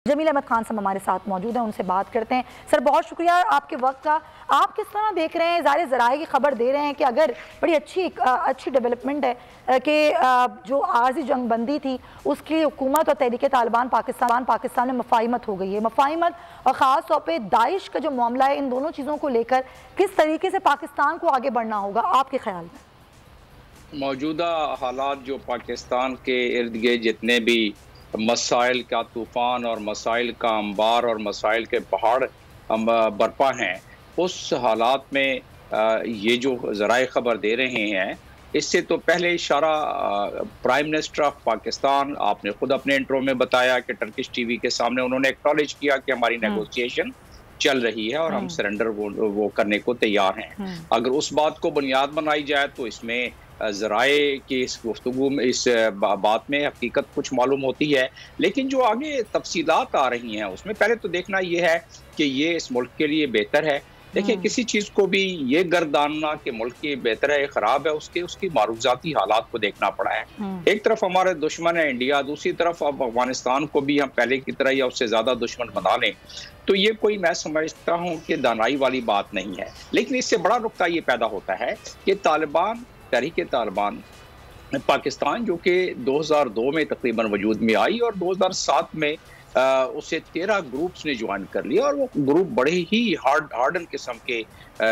जमील अहमद खान साहब हमारे साथ मौजूद हैं, उनसे बात करते हैं। सर बहुत शुक्रिया आपके वक्त का। आप किस तरह देख रहे हैं, ज़ाहिर ज़राए की खबर दे रहे हैं कि अगर बड़ी अच्छी डेवलपमेंट है कि जो आर्जी जंग बंदी थी उसकी हुकूमत और तहरीक तालिबान पाकिस्तान में मफाहिमत हो गई है। मफाहिमत और ख़ास तौर पर दाइश का जो मामला है, इन दोनों चीज़ों को लेकर किस तरीके से पाकिस्तान को आगे बढ़ना होगा आपके ख्याल में? मौजूदा हालात जो पाकिस्तान के इर्द गिर्द जितने भी मसाइल का तूफ़ान और मसाइल का अंबार और मसाइल के पहाड़ बरपा हैं, उस हालात में ये जो ज़राए ख़बर दे रहे हैं, इससे तो पहले इशारा प्राइम मिनिस्टर ऑफ पाकिस्तान आपने खुद अपने इंट्रो में बताया कि टर्किश टीवी के सामने उन्होंने एक्नॉलेज किया कि हमारी नेगोशिएशन चल रही है और हम सरेंडर वो करने को तैयार हैं। अगर उस बात को बुनियाद बनाई जाए तो इसमें ज़राए की इस गुफ्तगू में, इस बात में हकीकत कुछ मालूम होती है, लेकिन जो आगे तफसीलात आ रही हैं उसमें पहले तो देखना ये है कि ये इस मुल्क के लिए बेहतर है। देखिए, किसी चीज़ को भी ये गर्दानना कि मुल्क की बेहतर है ख़राब है, उसकी मारूफाती हालात को देखना पड़ा है। एक तरफ हमारे दुश्मन है इंडिया, दूसरी तरफ अब अफगानिस्तान को भी हम पहले की तरह या उससे ज़्यादा दुश्मन बना लें, तो ये कोई, मैं समझता हूँ कि दानाई वाली बात नहीं है। लेकिन इससे बड़ा नुक्ता ये पैदा होता है कि तहरीक तालिबान पाकिस्तान, जो कि 2002 में तकरीबन वजूद में आई और 2007 में उसे 13 ग्रुप्स ने ज्वाइन कर लिया, और वो ग्रुप बड़े ही हार्डन किस्म के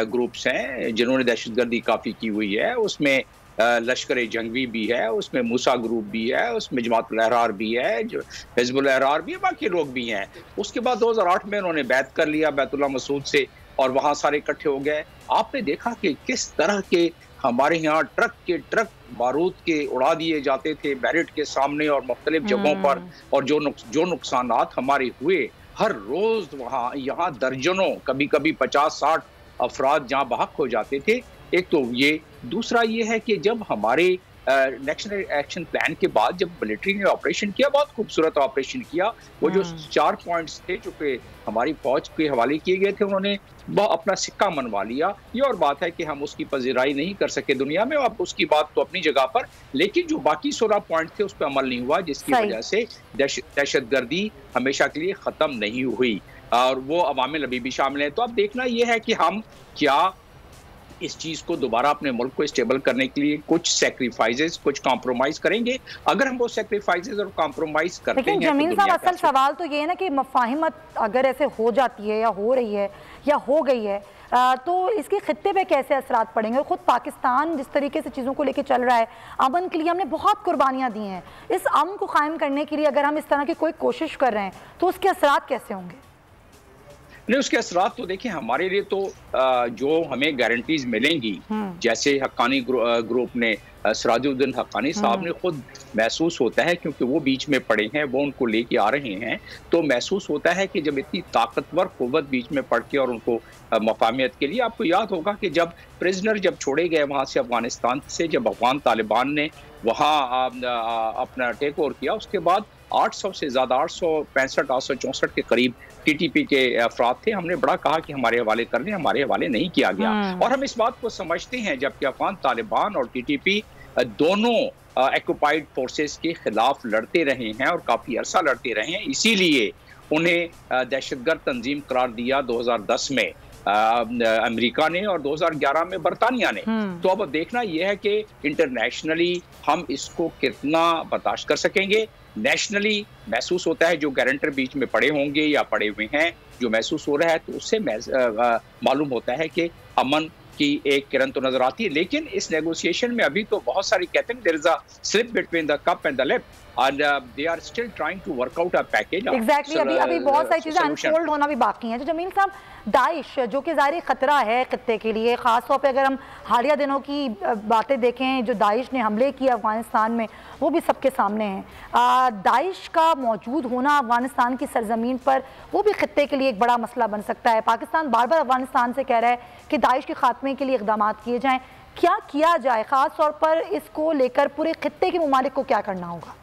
ग्रुप्स हैं जिन्होंने दहशतगर्दी काफ़ी की हुई है। उसमें लश्कर जंगवी भी है, उसमें मूसा ग्रुप भी है, उसमें जमातुल अहरार भी है, जो हिज़्बुल अहरार भी है, बाकी लोग भी हैं। उसके बाद 2008 में उन्होंने बैत कर लिया बैतुल्लाह मसूद से, और वहाँ सारे इकट्ठे हो गए। आपने देखा कि किस तरह के हमारे यहाँ ट्रक बारूद के उड़ा दिए जाते थे बैरिट के सामने और मुख्तलिफ जगहों पर, और जो नुकसानात हमारे हुए हर रोज वहाँ यहाँ दर्जनों, कभी कभी 50-60 अफराद जहाँ बहक हो जाते थे। एक तो ये, दूसरा ये है कि जब हमारे नेशनल एक्शन प्लान के बाद जब मिलिट्री ने ऑपरेशन किया, बहुत खूबसूरत ऑपरेशन किया, वो जो 4 पॉइंट्स थे जो कि हमारी फौज के हवाले किए गए थे, उन्होंने अपना सिक्का मनवा लिया। ये और बात है कि हम उसकी पजीराई नहीं कर सके दुनिया में, अब उसकी बात तो अपनी जगह पर, लेकिन जो बाकी 16 पॉइंट थे उस पर अमल नहीं हुआ, जिसकी वजह से दहशतगर्दी हमेशा के लिए ख़त्म नहीं हुई, और वो अवामिल अभी भी शामिल हैं। तो अब देखना यह है कि हम क्या इस चीज़ को दोबारा अपने मुल्क को स्टेबल करने के लिए कुछ सैक्रिफाइसेस, कुछ कॉम्प्रोमाइज़ करेंगे। अगर हम वो सैक्रिफाइसेस और कॉम्प्रोमाइज़ करते हैं, लेकिन जमील साहब, असल सवाल तो ये है ना कि मफाहिमत अगर ऐसे हो जाती है या हो रही है या हो गई है, तो इसके खित्ते पे कैसे असरात पड़ेंगे? और ख़ुद पाकिस्तान जिस तरीके से चीज़ों को लेकर चल रहा है, अमन के लिए हमने बहुत कुर्बानियाँ दी हैं, इस अमन को कायम करने के लिए अगर हम इस तरह की कोई कोशिश कर रहे हैं तो उसके असरात कैसे होंगे? नहीं, उसके असरात तो देखिए, हमारे लिए तो जो हमें गारंटीज मिलेंगी, जैसे हक्कानी ग्रुप ने, सिराजुद्दीन हक्कानी साहब ने खुद महसूस होता है, क्योंकि वो बीच में पड़े हैं, वो उनको लेके आ रहे हैं, तो महसूस होता है कि जब इतनी ताकतवर कुव्वत बीच में पड़ के और उनको मफाहमियत के लिए, आपको याद होगा कि जब प्रिजनर जब छोड़े गए वहाँ से अफगानिस्तान से, जब अफगान तालिबान ने वहाँ अपना टेक ओवर किया, उसके बाद 800 से ज़्यादा, 865-864 के करीब टीटीपी के अफराद थे। हमने बड़ा कहा कि हमारे हवाले कर दें, हमारे हवाले नहीं किया गया, और हम इस बात को समझते हैं, जबकि अफगान तालिबान और टीटीपी दोनों ऑक्युपाइड फोर्सेस के खिलाफ लड़ते रहे हैं और काफ़ी अरसा लड़ते रहे हैं, इसीलिए उन्हें दहशतगर्द तंजीम करार दिया 2010 में अमेरिका ने और 2011 में बरतानिया ने। तो अब देखना यह है कि इंटरनेशनली हम इसको कितना बर्दाश्त कर सकेंगे। नेशनली महसूस होता है, जो गारंटर बीच में पड़े होंगे या पड़े हुए हैं, जो महसूस हो रहा है, तो उससे मालूम होता है कि अमन की एक किरण तो नजर आती है। लेकिन इस नेगोशिएशन में अभी तो बहुत सारी, कहते हैं, there is a slip between the cup and the lip, and they are still trying to work out a package. Exactly, अभी बहुत सारी चीज़ें अनफोल्ड होना भी बाकी हैं। तो जमील साहब, दाइश जो कि ज़ाहिर ख़तरा है खत्ते के लिए, ख़ास तौर पे अगर हम हालिया दिनों की बातें देखें, जो दाइश ने हमले किए अफ़गानिस्तान में, वो भी सबके सामने हैं। दाइश का मौजूद होना अफ़गानिस्तान की सरजमीन पर, वो भी खत्ते के लिए एक बड़ा मसला बन सकता है। पाकिस्तान बार बार अफ़गानिस्तान से कह रहा है कि दाइश के खात्मे के लिए इक़दाम किए जाएँ। क्या किया जाए, ख़ास तौर पर इसको लेकर पूरे खत्ते के ममालिक को क्या करना होगा?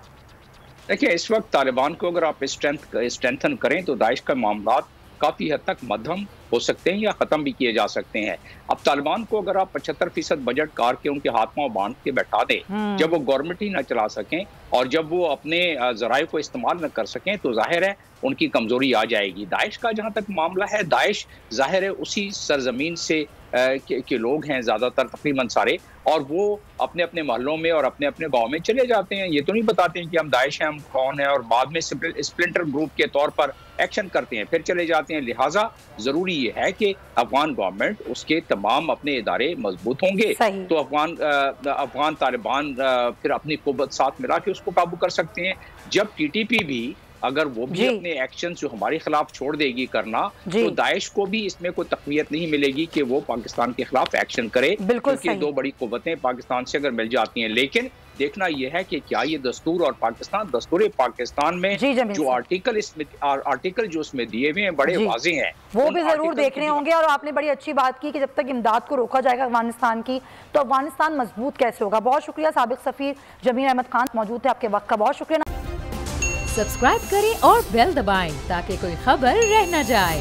देखिए, इस वक्त तालिबान को अगर आप स्ट्रेंथन करें तो दाइश का मामला काफ़ी हद तक मध्यम हो सकते हैं या ख़त्म भी किए जा सकते हैं। अब तालिबान को अगर आप 75% बजट कार के उनके हाथ में बांध के बैठा दें, जब वो गवर्नमेंट ही ना चला सकें और जब वो अपने ज़राए को इस्तेमाल न कर सकें, तो जाहिर है उनकी कमजोरी आ जाएगी। दाइश का जहां तक मामला है, दाइश जाहिर है उसी सरजमीन से के लोग हैं ज़्यादातर तकरीबन सारे, और वो अपने अपने मोहल्लों में और अपने अपने गाँव में चले जाते हैं। ये तो नहीं बताते हैं कि हम दाइश हैं, हम कौन है, और बाद में स्प्लिंटर ग्रुप के तौर पर एक्शन करते हैं, फिर चले जाते हैं। लिहाजा ज़रूरी ये है कि अफगान गवर्नमेंट, उसके तमाम अपने इदारे मजबूत होंगे तो अफगान तालिबान फिर अपनी कुव्वत साथ मिला के उसको काबू कर सकते हैं। जब TTP भी अगर वो भी अपने एक्शन जो हमारे खिलाफ छोड़ देगी करना, तो दाइश को भी इसमें कोई तकवीयत नहीं मिलेगी कि वो पाकिस्तान के खिलाफ एक्शन करे, क्योंकि दो बड़ी कुव्वतें पाकिस्तान से अगर मिल जाती हैं। लेकिन देखना यह है कि क्या ये दस्तूर और पाकिस्तान, दस्तूर पाकिस्तान में जो आर्टिकल जो उसमें दिए हुए हैं बड़े वाज़े हैं, वो भी जरूर देखने होंगे। और आपने बड़ी अच्छी बात की कि जब तक इमदाद को रोका जाएगा अफगानिस्तान की, तो अफगानिस्तान मजबूत कैसे होगा। बहुत शुक्रिया साबिक सफीर जमील अहमद खान मौजूद थे, आपके वक्त का बहुत शुक्रिया। सब्सक्राइब करें और बेल दबाएं ताकि कोई खबर रह न जाए।